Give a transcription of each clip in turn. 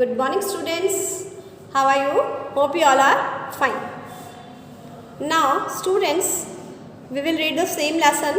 Good morning students. How are you? Hope you all are fine. Now students, we will read the same lesson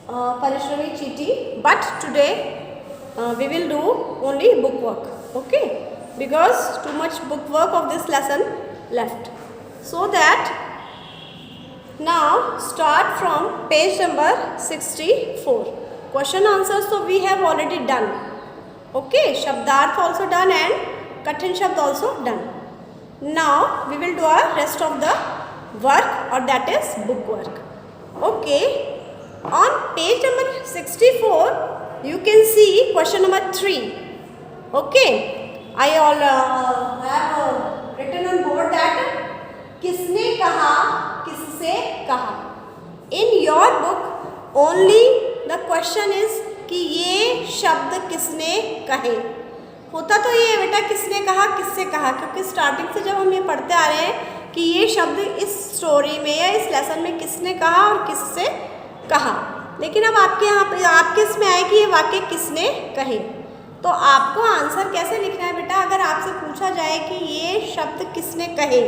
Parishrami Cheeti, but today we will do only book work, okay? Because too much book work of this lesson left. So that now start from page number 64. Question answers so we have already done. Okay, Shabdarth also done and Kathin Shabd also done. Now we will do our rest of the work, or that is book work. Okay, on page number 64 you can see question number 3. Okay, I all have written on board that किसने कहा, किससे कहा. In your book only the question is कि ये शब्द किसने कहे. होता तो ये बेटा किसने कहा किससे कहा, क्योंकि स्टार्टिंग से जब हम ये पढ़ते आ रहे हैं कि ये शब्द इस स्टोरी में या इस लेसन में किसने कहा और किससे कहा. लेकिन अब आपके यहाँ पे आपके इसमें आए कि ये वाक्य किसने कहे, तो आपको आंसर कैसे लिखना है बेटा. अगर आपसे पूछा जाए कि ये शब्द किसने कहे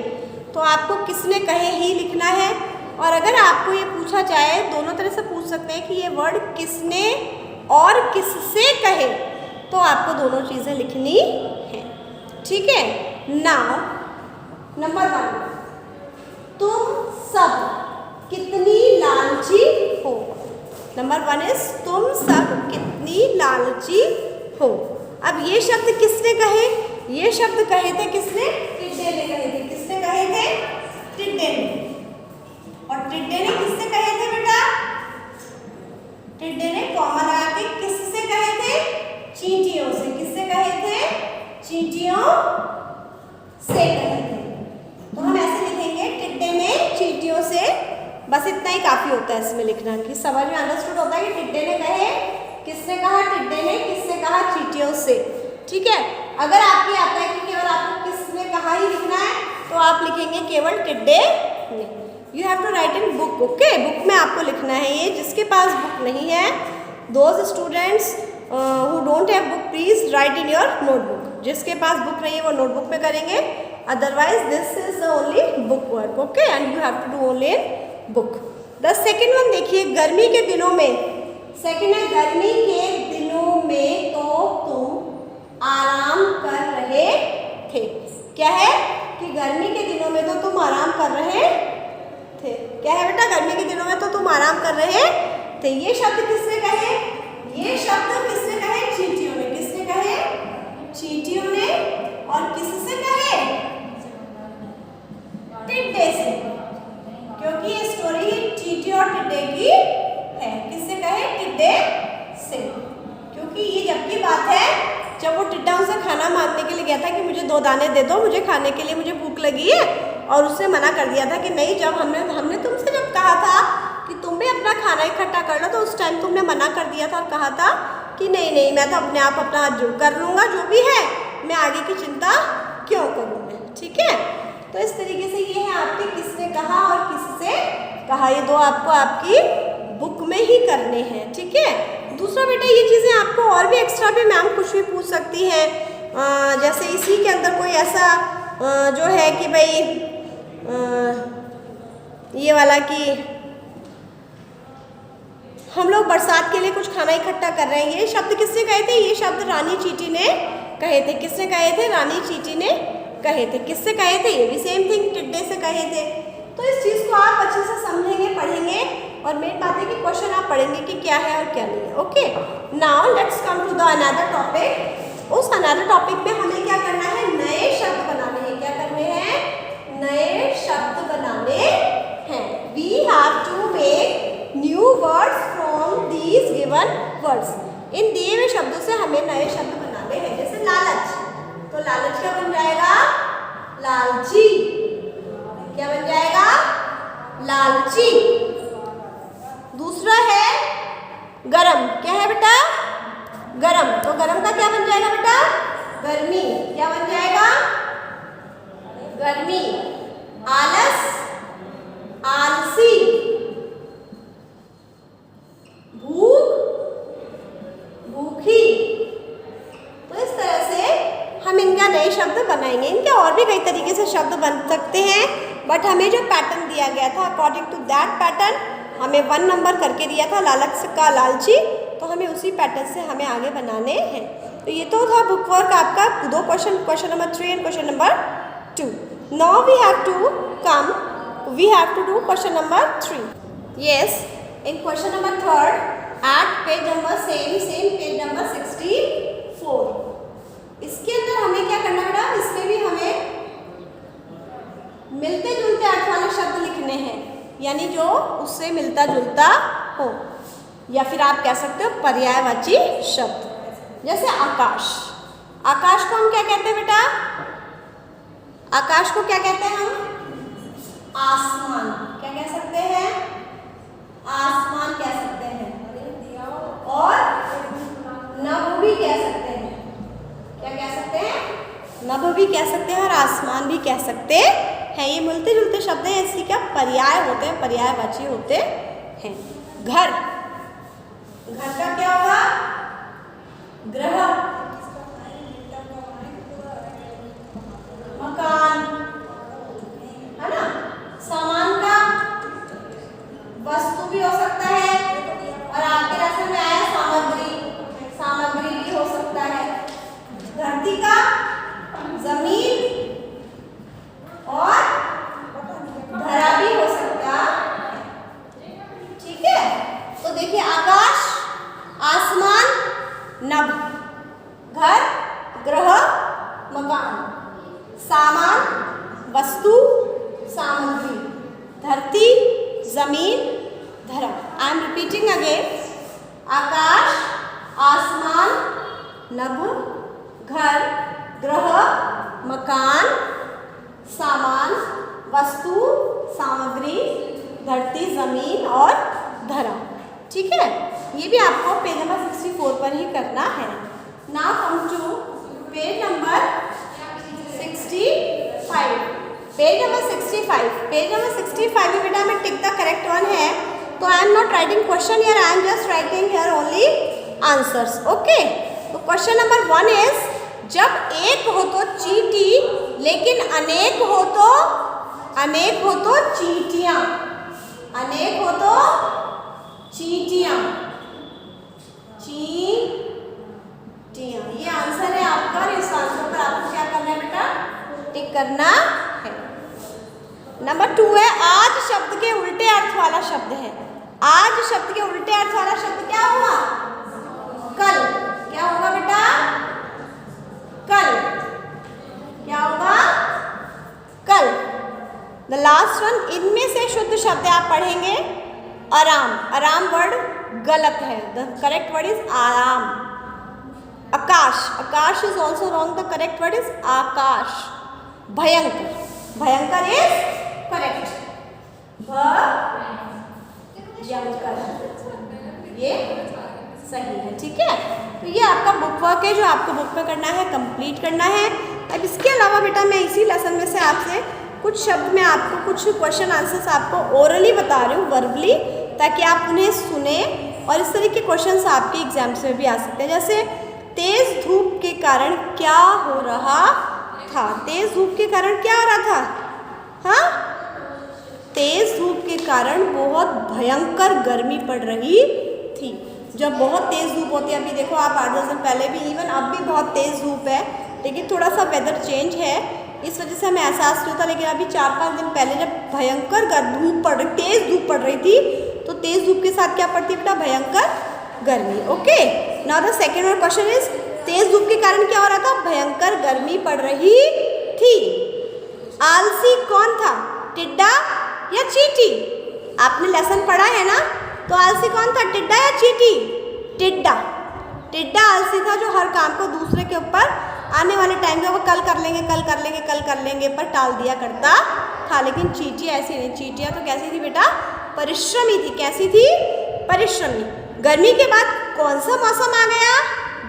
तो आपको किसने कहे ही लिखना है. और अगर आपको ये पूछा जाए, दोनों तरह से पूछ सकते हैं कि ये वर्ड किसने और किससे कहे, तो आपको दोनों चीज़ें लिखनी है. ठीक है. नाउ नंबर 1, तुम सब कितनी लालची हो. नंबर 1 इज तुम सब कितनी लालची हो. अब ये शब्द किसने कहे, ये शब्द कहे थे किसने, टिड्डे ने कहे थे. किसने कहे थे, टिड्डे ने. और टिड्डे ने किससे कहे थे बेटा, टिड्डे ने कॉमा लगा के किससे कहे थे, चींटियों से. किससे कहे थे, चींटियों से कहे थे. तो हम ऐसे लिखेंगे टिड्डे ने चींटियों से. बस इतना ही काफी होता है इसमें लिखना कि समझ में अंडरस्टूड होता है कि टिड्डे ने कहे, किसने कहा, टिड्डे ने किससे कहा, चींटियों से. ठीक है. अगर आपके आता है कि केवल आपको किसने कहा ही लिखना है तो आप लिखेंगे केवल टिड्डे ने. You have to write in book. Okay, book में आपको लिखना है ये. जिसके पास बुक नहीं है, those students who don't have book please write in your notebook. जिसके पास बुक नहीं है वो नोटबुक में करेंगे, otherwise this is only book work. Okay, and you have to do only in book. The second one देखिए, गर्मी के दिनों में. सेकेंड है गर्मी के दिनों में तो तुम आराम कर रहे थे. क्या है कि गर्मी के दिनों में तो तुम आराम कर रहे थे. क्या है बेटा, गर्मी के दिनों में तो तुम आराम कर रहे थे. ये शब्द किसने कहे, ये शब्द किसने कहे, चींटियों ने. किसने कहे, चींटियों ने. और किससे कहे, टिड्डे से, क्योंकि ये स्टोरी चींटी और टिड्डे की है. किससे कहे, टिड्डे से. क्योंकि ये जब की बात है जब वो टिड्डा उनसे खाना मांगने के लिए गया था कि मुझे 2 दाने दे दो, मुझे खाने के लिए, मुझे भूख लगी है. और उसने मना कर दिया था कि नहीं. जब हमने तुमसे जब कहा था कि तुम भी अपना खाना इकट्ठा कर लो, तो उस टाइम तुमने मना कर दिया था और कहा था कि नहीं नहीं, मैं तो अपने आप अपना कर लूँगा, जो भी है मैं आगे की चिंता क्यों करूँगा. ठीक है. तो इस तरीके से ये है आपके किसने कहा और किससे कहा. ये 2 आपको आपकी बुक में ही करने हैं. ठीक है. दूसरा बेटा, ये चीज़ें आपको और भी एक्स्ट्रा भी मैम कुछ भी पूछ सकती है. जैसे इसी के अंदर कोई ऐसा जो है कि भाई ये वाला कि हम लोग बरसात के लिए कुछ खाना इकट्ठा कर रहे हैं. ये शब्द किसने कहे थे, ये शब्द रानी चींटी ने कहे थे. किसने कहे थे, रानी चींटी ने कहे थे. किससे कहे थे, ये भी सेम थिंग, टिड्डे से कहे थे. तो इस चीज़ को आप अच्छे से समझेंगे, पढ़ेंगे, और मेन बात है कि क्वेश्चन आप पढ़ेंगे कि क्या है और क्या नहीं है. Okay, now let's come to the another topic. उस अनदर टॉपिक में हमें क्या करना है, नए शब्द बनाने हैं. क्या करने हैं, नए शब्द बनाने हैं. We have to make new words from these given words. इन दिए हुए शब्दों से हमें नए शब्द बनाने हैं. जैसे लालच, तो लालच क्या बन जाएगा, लालची. क्या बन जाएगा, लालची. दूसरा है गरम. क्या है बेटा, गरम. तो गरम का क्या बन जाएगा बेटा, गर्मी. क्या बन जाएगा, गर्मी. आलस, आलसी. भूख, भूखी. तो इस तरह से हम इनका नए शब्द बनाएंगे। इनके और भी कई तरीके से शब्द बन सकते हैं, बट हमें जो पैटर्न दिया गया था अकॉर्डिंग टू दैट पैटर्न हमें 1 नंबर करके दिया था, लालच का लालची, तो हमें उसी पैटर्न से हमें आगे बनाने हैं। तो ये तो था बुक वर्क आपका 2 question number 3 and question number 2। Now we have to do question number 3। Yes, in question number 3 at page number same page number 64, इसके अंदर हमें क्या करना बेटा, इसमें भी हमें मिलते जुलते अर्थ वाले शब्द लिखने हैं, यानी जो उससे मिलता जुलता हो, या फिर आप कह सकते हो पर्यायवाची शब्द। जैसे आकाश, आकाश को हम क्या कहते हैं बेटा, आकाश को क्या कहते हैं हम, आसमान। क्या कह सकते हैं, आसमान कह सकते हैं, और नभ भी कह सकते हैं। क्या कह सकते हैं, नभ भी कह सकते हैं और आसमान भी कह सकते हैं। ये मिलते जुलते शब्द हैं, इसकी क्या पर्याय होते हैं, पर्यायवाची होते हैं। घर, घर का क्या होगा, ग्रह। मकान है ना, सामान का वस्तु भी हो सकता है, और आपके लेसन में आया सामग्री, सामग्री भी हो सकता है। धरती का जमीन और धरा भी हो सकता है। ठीक है, तो देखिए आकाश, आसमान, नभ, घर, ग्रह, मकान, सामान, वस्तु, सामग्री, धरती, जमीन, धरा। आई एम रिपीटिंग अगेन, आकाश, आसमान, नभ, घर, ग्रह, मकान, सामान, वस्तु, सामग्री, धरती, जमीन और धरा। ठीक है, ये भी आपको पेज नंबर 64 पर ही करना है। Now come to page number 65। Page number 65, page number 65 में बेटा में टिक द करेक्ट वन है, तो I am not writing question here, I am just writing here only answers. Okay, तो क्वेश्चन नंबर 1 इज, जब एक हो तो चींटी लेकिन अनेक हो तो चींटियां, अनेक हो तो चींटियां, चींटियां, ये आंसर है आपका। इस आंसर पर आपको क्या करना है बेटा, टिक करना है। नंबर 2 है, आज शब्द के उल्टे अर्थ वाला शब्द है। आज शब्द के उल्टे अर्थ वाला शब्द क्या हुआ, कल। क्या होगा बेटा, कल। क्या होगा, कल। द लास्ट वन, इनमें से शुद्ध शब्द आप पढ़ेंगे आराम। आराम वर्ड गलत है, द करेक्ट वर्ड इज आराम। आकाश, आकाश is also wrong, the correct word is आकाश। भयंकर, भयंकर इज करेक्ट, भयंकर, ये सही है। ठीक है, तो ये आपका बुक वर्क है जो आपको बुक में करना है, कंप्लीट करना है। अब इसके अलावा बेटा मैं इसी लेसन में से आपसे कुछ शब्द में आपको कुछ क्वेश्चन आंसर्स आपको ओरली बता रही हूँ, वर्बली, ताकि आप उन्हें सुने और इस तरह के क्वेश्चंस आपके एग्जाम्स में भी आ सकते हैं। जैसे तेज धूप के कारण क्या हो रहा था, तेज धूप के कारण क्या हो रहा था, हाँ, तेज धूप के कारण बहुत भयंकर गर्मी पड़ रही थी। जब बहुत तेज़ धूप होती है, अभी देखो आप 8-10 दिन पहले भी, इवन अब भी बहुत तेज़ धूप है, लेकिन थोड़ा सा वेदर चेंज है, इस वजह से हमें एहसास नहीं होता। लेकिन अभी 4-5 दिन पहले जब भयंकर धूप पड़ रही, तेज़ धूप पड़ रही थी, तो तेज़ धूप के साथ क्या पड़ती है बेटा, भयंकर गर्मी। Okay, now the second one question is, तेज़ धूप के कारण क्या हो रहा था, भयंकर गर्मी पड़ रही थी। आलसी कौन था, टिड्डा या चींटी? आपने लेसन पढ़ा है ना, तो आलसी कौन था, टिड्डा या चींटी? टिड्डा। टिड्डा आलसी था जो हर काम को दूसरे के ऊपर आने वाले टाइम में वो कल कर लेंगे कल कर लेंगे कल कर लेंगे पर टाल दिया करता था। लेकिन चींटी ऐसी नहीं, चींटियाँ तो कैसी थी बेटा, परिश्रमी थी। कैसी थी, परिश्रमी। गर्मी के बाद कौन सा मौसम आ गया,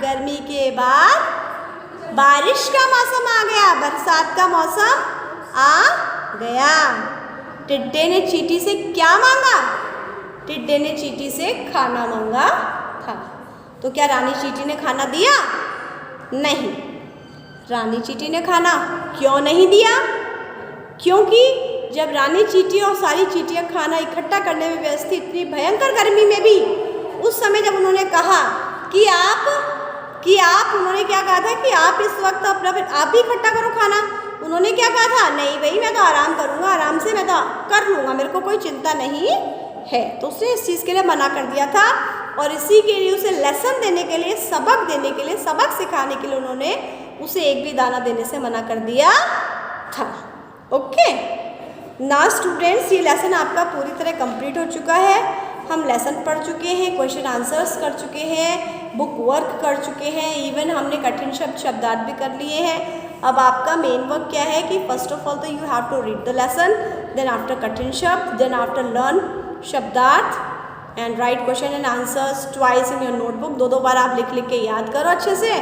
गर्मी के बाद बारिश का मौसम आ गया, बरसात का मौसम आ गया। टिड्डे ने चींटी से क्या मांगा, टिड्डे ने चींटी से खाना मांगा था। तो क्या रानी चींटी ने खाना दिया? नहीं। रानी चींटी ने खाना क्यों नहीं दिया? क्योंकि जब रानी चींटी और सारी चींटियाँ खाना इकट्ठा करने में व्यस्त थी, इतनी भयंकर गर्मी में भी, उस समय जब उन्होंने कहा कि आप उन्होंने क्या कहा था कि आप इस वक्त अपना आप ही इकट्ठा करो खाना, उन्होंने क्या कहा था? नहीं भाई, मैं तो आराम करूँगा, आराम से मैं तो कर लूँगा, मेरे को कोई चिंता नहीं है। तो उसने इस चीज़ के लिए मना कर दिया था और इसी के लिए उसे लेसन देने के लिए, सबक देने के लिए, सबक सिखाने के लिए उन्होंने उसे एक भी दाना देने से मना कर दिया था। ओके, नाउ स्टूडेंट्स, ये लेसन आपका पूरी तरह कंप्लीट हो चुका है। हम लेसन पढ़ चुके हैं, क्वेश्चन आंसर्स कर चुके हैं, बुक वर्क कर चुके हैं, इवन हमने कठिन शब्दार्थ भी कर लिए हैं। अब आपका मेन वर्क क्या है कि फर्स्ट ऑफ ऑल तो you have to read the lesson, then after कठिन शब्द, देन आफ्टर लर्न शब्दार्थ and write question and answers twice in your notebook. दो बार आप लिख के याद करो अच्छे से,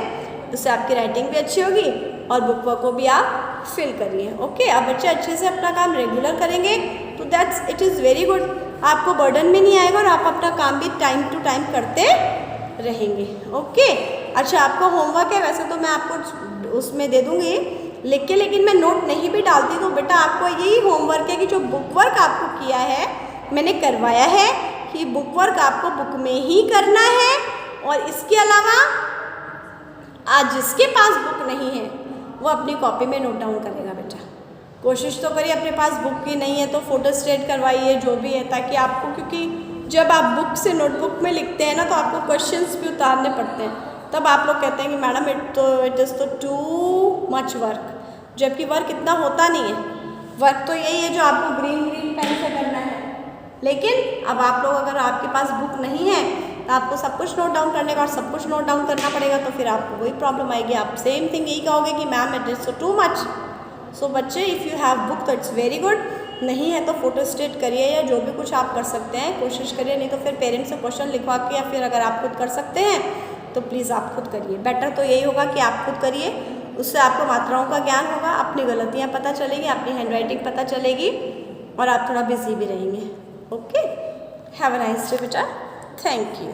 उससे आपकी राइटिंग भी अच्छी होगी और बुक वर्क को भी आप फिल करिए। ओके, अब बच्चे अच्छे से अपना काम रेगुलर करेंगे तो that's it is very good. आपको बर्डन भी नहीं आएगा और आप अपना काम भी टाइम टू टाइम करते रहेंगे। ओके, अच्छा आपका होमवर्क है, वैसे तो मैं आपको उसमें दे दूँगी लिख के, लेकिन मैं नोट नहीं भी डालती तो बेटा आपको यही होमवर्क है कि जो बुक वर्क आपको किया है, मैंने करवाया है कि बुक वर्क आपको बुक में ही करना है। और इसके अलावा आज जिसके पास बुक नहीं है वो अपनी कॉपी में नोट डाउन करेगा बेटा। कोशिश तो करिए, अपने पास बुक ही नहीं है तो फोटो स्टेट करवाइए जो भी है, ताकि आपको, क्योंकि जब आप बुक से नोटबुक में लिखते हैं ना तो आपको क्वेश्चंस भी उतारने पड़ते हैं, तब आप लोग कहते हैं कि मैडम इट इज़ तो टू मच वर्क, जबकि वर्क इतना होता नहीं है। वर्क तो यही है जो आपको ग्रीन पेन से करना है। लेकिन अब आप लोग, अगर आपके पास बुक नहीं है तो आपको सब कुछ नोट डाउन करने का और सब कुछ नोट डाउन करना पड़ेगा, तो फिर आपको वही प्रॉब्लम आएगी। आप सेम थिंग यही कहोगे कि ma'am it is too much. So बच्चे, इफ़ यू हैव बुक तो इट्स वेरी गुड, नहीं है तो फोटो स्टेट करिए या जो भी कुछ आप कर सकते हैं कोशिश करिए, नहीं तो फिर पेरेंट्स से क्वेश्चन लिखवा के, या फिर अगर आप खुद कर सकते हैं तो प्लीज़ आप खुद करिए। बेटर तो यही होगा कि आप खुद करिए, उससे आपको मात्राओं का ज्ञान होगा, अपनी गलतियाँ पता चलेगी, अपनी हैंड राइटिंग पता चलेगी और आप थोड़ा बिजी भी रहेंगे। Okay, have a nice day बेटा, थैंक यू।